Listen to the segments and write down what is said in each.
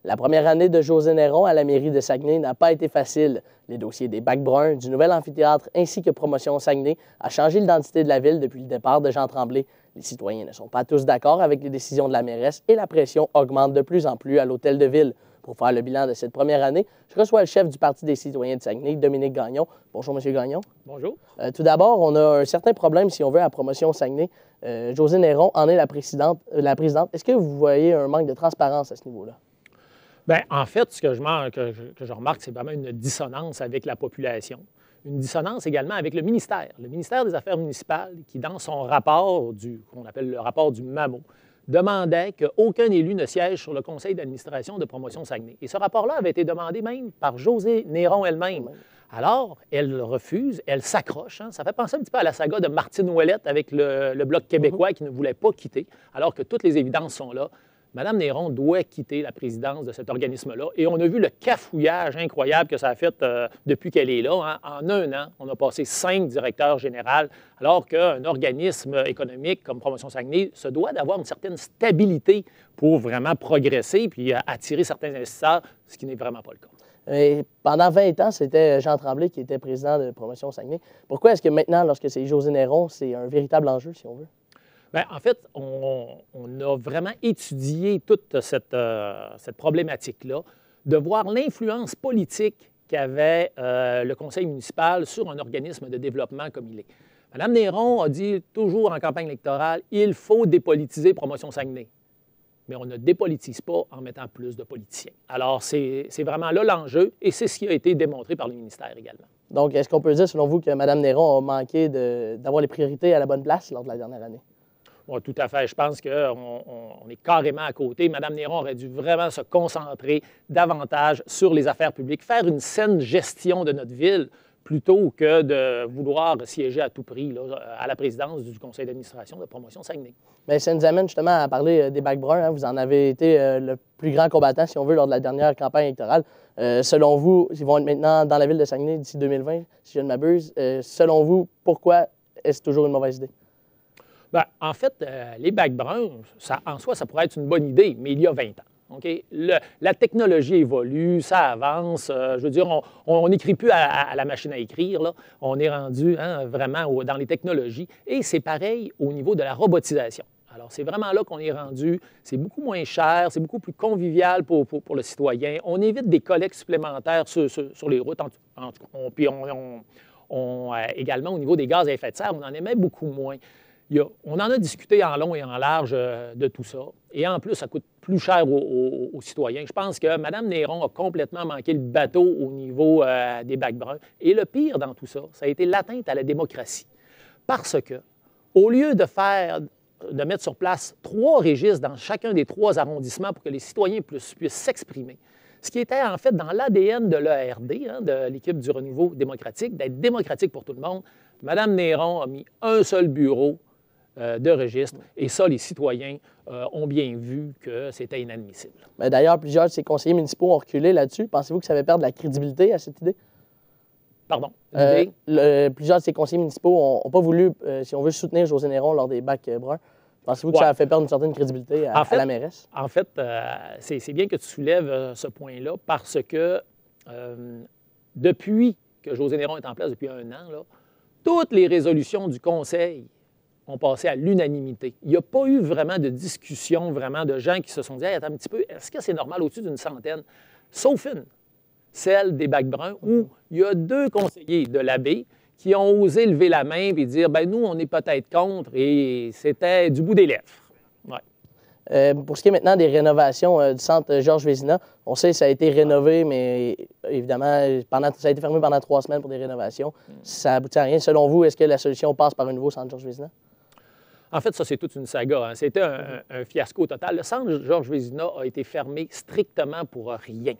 La première année de José Néron à la mairie de Saguenay n'a pas été facile. Les dossiers des bacs bruns, du nouvel amphithéâtre ainsi que Promotion Saguenay a changé l'identité de la ville depuis le départ de Jean Tremblay. Les citoyens ne sont pas tous d'accord avec les décisions de la mairesse et la pression augmente de plus en plus à l'hôtel de ville. Pour faire le bilan de cette première année, je reçois le chef du Parti des citoyens de Saguenay, Dominique Gagnon. Bonjour, M. Gagnon. Bonjour. Tout d'abord, on a un certain problème, si on veut, à Promotion Saguenay. José Néron en est la présidente. Est-ce que vous voyez un manque de transparence à ce niveau-là? Bien, en fait, ce que je remarque, c'est vraiment une dissonance avec la population. Une dissonance également avec le ministère des Affaires municipales, qui, dans son rapport, qu'on appelle le rapport du MAMO, demandait qu'aucun élu ne siège sur le conseil d'administration de Promotion Saguenay. Et ce rapport-là avait été demandé même par José Néron elle-même. Alors, elle refuse, elle s'accroche. Ça fait penser un petit peu à la saga de Martine Ouellette avec le Bloc québécois qui ne voulait pas quitter, alors que toutes les évidences sont là. Mme Néron doit quitter la présidence de cet organisme-là. Et on a vu le cafouillage incroyable que ça a fait depuis qu'elle est là. En un an, on a passé 5 directeurs généraux, alors qu'un organisme économique comme Promotion Saguenay se doit d'avoir une certaine stabilité pour vraiment progresser puis attirer certains investisseurs, ce qui n'est vraiment pas le cas. Et pendant 20 ans, c'était Jean Tremblay qui était président de Promotion Saguenay. Pourquoi est-ce que maintenant, lorsque c'est José Néron, c'est un véritable enjeu, si on veut? Bien, en fait, on a vraiment étudié toute cette problématique-là, de voir l'influence politique qu'avait le conseil municipal sur un organisme de développement comme il est. Mme Néron a dit toujours en campagne électorale, il faut dépolitiser Promotion Saguenay. Mais on ne dépolitise pas en mettant plus de politiciens. Alors, c'est vraiment là l'enjeu, et c'est ce qui a été démontré par le ministère également. Donc, est-ce qu'on peut dire, selon vous, que Mme Néron a manqué d'avoir les priorités à la bonne place lors de la dernière année? Oui, tout à fait. Je pense qu'on est carrément à côté. Mme Néron aurait dû vraiment se concentrer davantage sur les affaires publiques, faire une saine gestion de notre ville, plutôt que de vouloir siéger à tout prix là, à la présidence du conseil d'administration de Promotion Saguenay. Bien, ça nous amène justement à parler des bacs bruns. Vous en avez été le plus grand combattant, si on veut, lors de la dernière campagne électorale. Selon vous, ils vont être maintenant dans la ville de Saguenay d'ici 2020, si je ne m'abuse. Selon vous, pourquoi est-ce toujours une mauvaise idée? Bien, en fait, les bacs bruns, en soi, ça pourrait être une bonne idée, mais il y a 20 ans. Okay? La technologie évolue, ça avance. Je veux dire, on n'écrit plus à la machine à écrire. Là. On est rendu vraiment dans les technologies. Et c'est pareil au niveau de la robotisation. Alors, c'est vraiment là qu'on est rendu. C'est beaucoup moins cher, c'est beaucoup plus convivial pour le citoyen. On évite des collectes supplémentaires sur les routes. Puis également, au niveau des gaz à effet de serre, on en émet beaucoup moins. On en a discuté en long et en large de tout ça. Et en plus, ça coûte plus cher aux citoyens. Je pense que Mme Néron a complètement manqué le bateau au niveau des bacs bruns. Et le pire dans tout ça, ça a été l'atteinte à la démocratie. Parce que, au lieu de mettre sur place 3 registres dans chacun des 3 arrondissements pour que les citoyens puissent s'exprimer, ce qui était en fait dans l'ADN de l'ERD, de l'équipe du renouveau démocratique, d'être démocratique pour tout le monde, Mme Néron a mis un seul bureau de registre. Et ça, les citoyens ont bien vu que c'était inadmissible. D'ailleurs, plusieurs de ces conseillers municipaux ont reculé là-dessus. Pensez-vous que ça va perdre de la crédibilité à cette idée? Pardon? Plusieurs de ces conseillers municipaux n'ont pas voulu, si on veut, soutenir José Néron lors des bacs bruns. Pensez-vous que ça a fait perdre une certaine crédibilité à la mairesse? En fait, c'est bien que tu soulèves ce point-là parce que depuis que José Néron est en place, depuis 1 an, là, toutes les résolutions du conseil ont passé à l'unanimité. Il n'y a pas eu vraiment de discussion, vraiment de gens qui se sont dit hey, « Attends un petit peu, est-ce que c'est normal au-dessus d'une centaine? » Sauf une, celle des bacs bruns, où il y a 2 conseillers de l'Abbé qui ont osé lever la main et dire « Bien, nous, on est peut-être contre » et c'était du bout des lèvres. Ouais. Pour ce qui est maintenant des rénovations du centre Georges Vézina, on sait que ça a été rénové, mais évidemment, ça a été fermé pendant 3 semaines pour des rénovations. Ça aboutit à rien. Selon vous, est-ce que la solution passe par un nouveau centre Georges Vézina? En fait, ça, c'est toute une saga. C'était un fiasco total. Le centre Georges Vézina a été fermé strictement pour rien.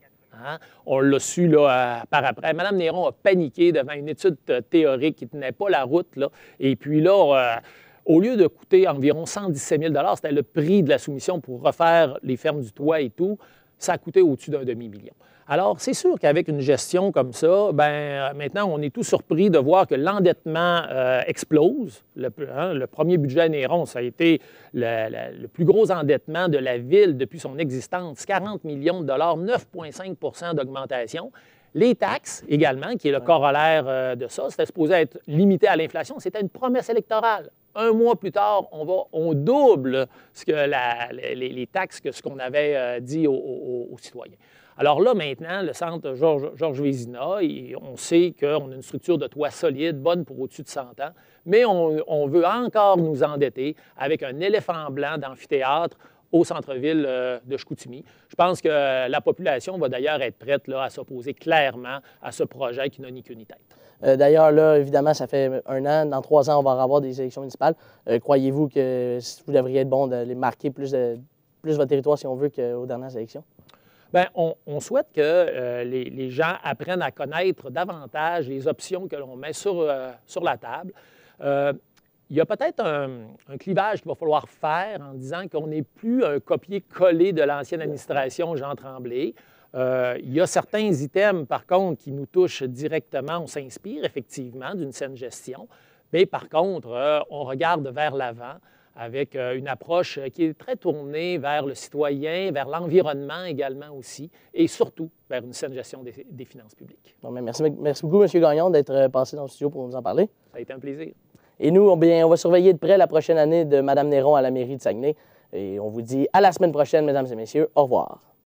On l'a su là, par après. Mme Néron a paniqué devant une étude théorique qui ne tenait pas la route. Là. Et puis là, au lieu de coûter environ 117 000 $, c'était le prix de la soumission pour refaire les fermes du toit et tout, ça a coûté au-dessus d'un demi-million. Alors, c'est sûr qu'avec une gestion comme ça, maintenant, on est tout surpris de voir que l'endettement explose. Le premier budget à Néron, ça a été le plus gros endettement de la ville depuis son existence, 40 millions de dollars, 9,5 d'augmentation. Les taxes également, qui est le corollaire de ça, c'était supposé être limité à l'inflation. C'était une promesse électorale. Un mois plus tard, on double les taxes que ce qu'on avait dit aux citoyens. Alors là, maintenant, le centre Georges Vézina, on sait qu'on a une structure de toit solide, bonne pour au-dessus de 100 ans, mais on veut encore nous endetter avec un éléphant blanc d'amphithéâtre au centre-ville de Chicoutimi. Je pense que la population va d'ailleurs être prête là, à s'opposer clairement à ce projet qui n'a ni queue ni tête. D'ailleurs, là, évidemment, ça fait 1 an. Dans 3 ans, on va avoir des élections municipales. Croyez-vous que vous devriez être bon de les marquer plus votre territoire, si on veut, qu'aux dernières élections? Bien, on souhaite que les gens apprennent à connaître davantage les options que l'on met sur la table. Il y a peut-être un clivage qu'il va falloir faire en disant qu'on n'est plus un copier-coller de l'ancienne administration Jean Tremblay. Il y a certains items, par contre, qui nous touchent directement. On s'inspire effectivement d'une saine gestion, mais par contre, on regarde vers l'avant avec une approche qui est très tournée vers le citoyen, vers l'environnement également aussi, et surtout vers une saine gestion des finances publiques. Bon, merci beaucoup, M. Gagnon, d'être passé dans le studio pour nous en parler. Ça a été un plaisir. Et nous, on va surveiller de près la prochaine année de Mme Néron à la mairie de Saguenay. Et on vous dit à la semaine prochaine, mesdames et messieurs. Au revoir.